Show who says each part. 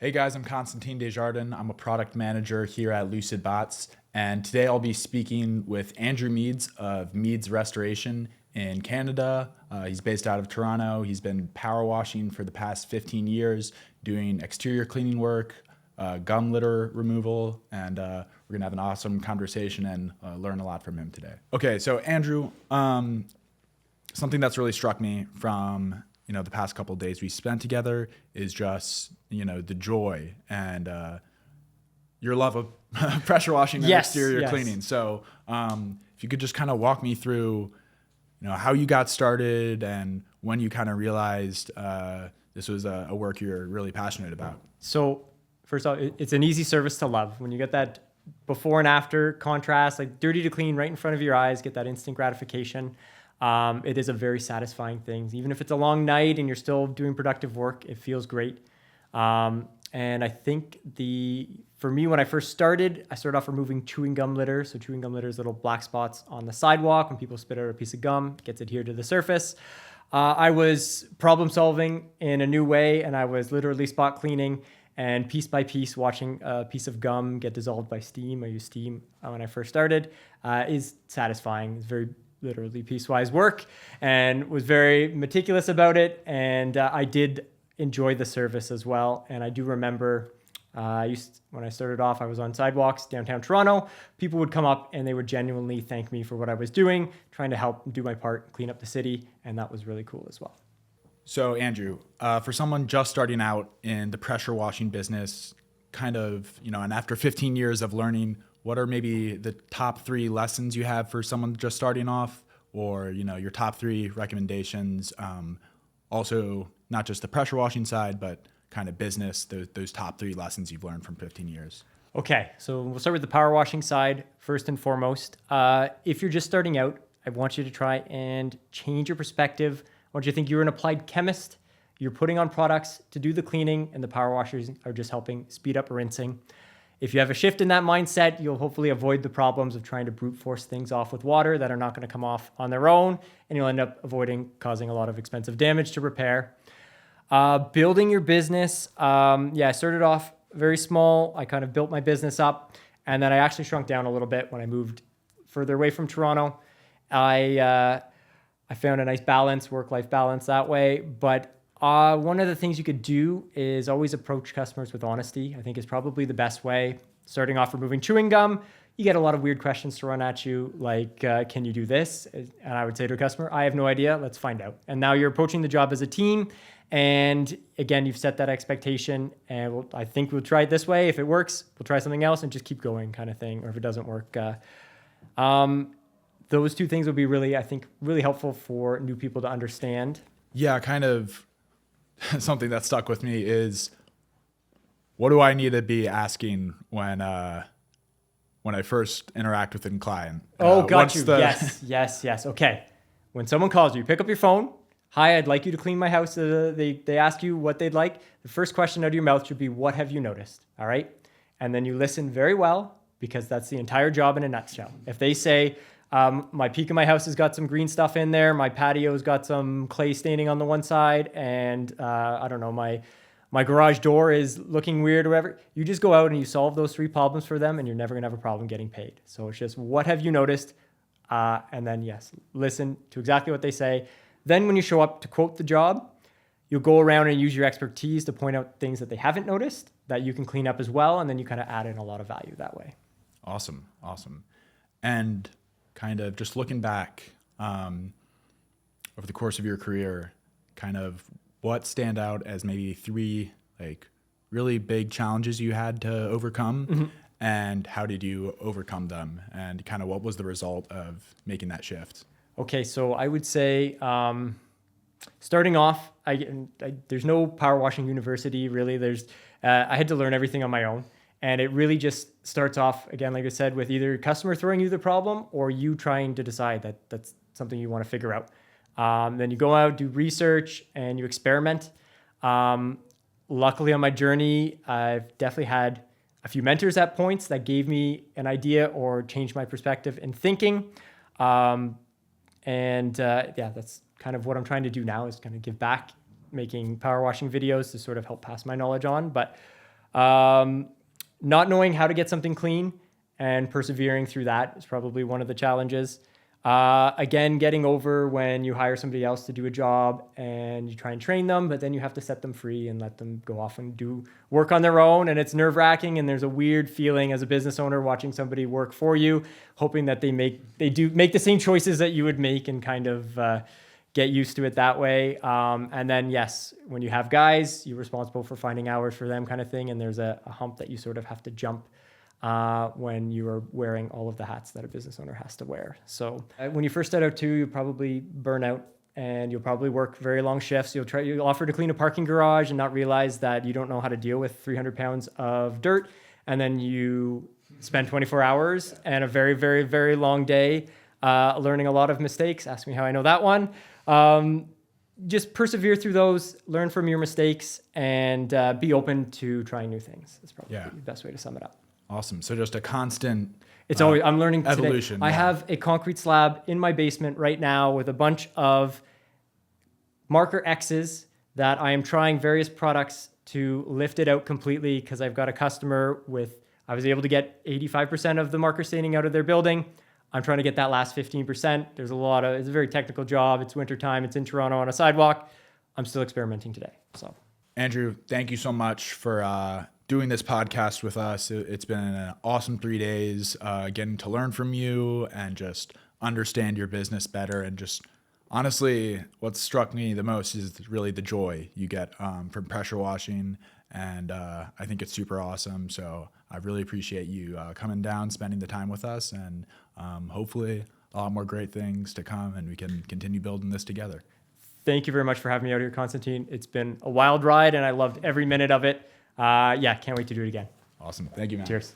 Speaker 1: Hey guys, I'm Constantine Desjardins. I'm a product manager here at Lucid Bots, and today I'll be speaking with Andrew Meades of Meades Restoration in Canada. He's based out of Toronto. He's been power washing for the past 15 years, doing exterior cleaning work, gum litter removal, and we're gonna have an awesome conversation and learn a lot from him today. Okay, so Andrew, something that's really struck me from the past couple of days we spent together is just the joy and your love of pressure washing and exterior cleaning. So if you could just kind of walk me through how you got started and when you kind of realized this was a work you're really passionate about.
Speaker 2: So first off, it's an easy service to love. When you get that before and after contrast, like dirty to clean right in front of your eyes, get that instant gratification. It is a very satisfying thing. Even if it's a long night and you're still doing productive work, it feels great. And I think for me, when I first started, I started off removing chewing gum litter. So chewing gum litter is little black spots on the sidewalk. When people spit out a piece of gum, it gets adhered to the surface. I was problem solving in a new way, and I was literally spot cleaning and piece by piece watching a piece of gum get dissolved by steam. I used steam when I first started. Is satisfying. It's very literally piecewise work, and was very meticulous about it. And I did enjoy the service as well. And I do remember when I started off, I was on sidewalks downtown Toronto. People would come up and they would genuinely thank me for what I was doing, trying to help do my part, clean up the city. And that was really cool as well.
Speaker 1: So Andrew, for someone just starting out in the pressure washing business, and after 15 years of learning, what are maybe the top 3 lessons you have for someone just starting off, or your top 3 recommendations? Also, not just the pressure washing side, but kind of business. Those top 3 lessons you've learned from 15 years.
Speaker 2: Okay, so we'll start with the power washing side first and foremost. If you're just starting out, I want you to try and change your perspective. I want you to think you're an applied chemist. You're putting on products to do the cleaning, and the power washers are just helping speed up rinsing. If you have a shift in that mindset, you'll hopefully avoid the problems of trying to brute force things off with water that are not going to come off on their own, and you'll end up causing a lot of expensive damage to repair. Building your business. I started off very small. I kind of built my business up, and then I actually shrunk down a little bit when I moved further away from Toronto. I found a nice balance, work-life balance that way, but one of the things you could do is always approach customers with honesty. I think is probably the best way. Starting off removing chewing gum, you get a lot of weird questions thrown at you, like, can you do this? And I would say to a customer, I have no idea, let's find out. And now you're approaching the job as a team. And again, you've set that expectation, and I think we'll try it this way. If it works, we'll try something else and just keep going kind of thing. Or if it doesn't work, those 2 things will be really helpful for new people to understand.
Speaker 1: Yeah, kind of. Something that stuck with me is, what do I need to be asking when I first interact with a client?
Speaker 2: Got you. Yes. Okay. When someone calls you, pick up your phone. Hi, I'd like you to clean my house. They ask you what they'd like. The first question out of your mouth should be, what have you noticed? All right. And then you listen very well, because that's the entire job in a nutshell. If they say, my peak of my house has got some green stuff in there, my patio's got some clay staining on the one side, and I don't know, my garage door is looking weird or whatever, you just go out and you solve those 3 problems for them, and you're never gonna have a problem getting paid. So it's just, what have you noticed? And then listen to exactly what they say. Then when you show up to quote the job, you'll go around and use your expertise to point out things that they haven't noticed that you can clean up as well, and then you kind of add in a lot of value that way.
Speaker 1: Awesome. And kind of just looking back over the course of your career, kind of what stand out as maybe 3 really big challenges you had to overcome, mm-hmm. and how did you overcome them, and kind of what was the result of making that shift?
Speaker 2: Okay, so I would say starting off, there's no power washing university really. I had to learn everything on my own. And it really just starts off, again, like I said, with either customer throwing you the problem or you trying to decide that that's something you want to figure out. Then you go out, do research, and you experiment. Luckily on my journey, I've definitely had a few mentors at points that gave me an idea or changed my perspective in thinking. That's kind of what I'm trying to do now, is kind of give back, making power washing videos to sort of help pass my knowledge on. But Not knowing how to get something clean and persevering through that is probably one of the challenges. Again, getting over when you hire somebody else to do a job and you try and train them, but then you have to set them free and let them go off and do work on their own. And it's nerve-wracking, and there's a weird feeling as a business owner watching somebody work for you, hoping that they do make the same choices that you would make, and kind of get used to it that way. And then, yes, when you have guys, you're responsible for finding hours for them, kind of thing. And there's a hump that you sort of have to jump when you are wearing all of the hats that a business owner has to wear. So when you first start out too, you'll probably burn out, and you'll probably work very long shifts. You'll offer to clean a parking garage and not realize that you don't know how to deal with 300 pounds of dirt. And then you spend 24 hours and a very, very, very long day learning a lot of mistakes. Ask me how I know that one. Just persevere through those, learn from your mistakes, and be open to trying new things. That's probably the best way to sum it up.
Speaker 1: Awesome. So just a constant
Speaker 2: It's always, I'm learning
Speaker 1: evolution.
Speaker 2: Today. I have a concrete slab in my basement right now with a bunch of marker X's that I am trying various products to lift it out completely, because I've got a customer I was able to get 85% of the marker staining out of their building. I'm trying to get that last 15%. It's a very technical job. It's wintertime. It's in Toronto on a sidewalk. I'm still experimenting today. So,
Speaker 1: Andrew, thank you so much for doing this podcast with us. It's been an awesome 3 days, getting to learn from you and just understand your business better. And just honestly, what struck me the most is really the joy you get from pressure washing. And I think it's super awesome. So I really appreciate you coming down, spending the time with us, and hopefully a lot more great things to come, and we can continue building this together.
Speaker 2: Thank you very much for having me out here, Constantine. It's been a wild ride, and I loved every minute of it. Can't wait to do it again.
Speaker 1: Awesome. Thank you, man.
Speaker 2: Cheers.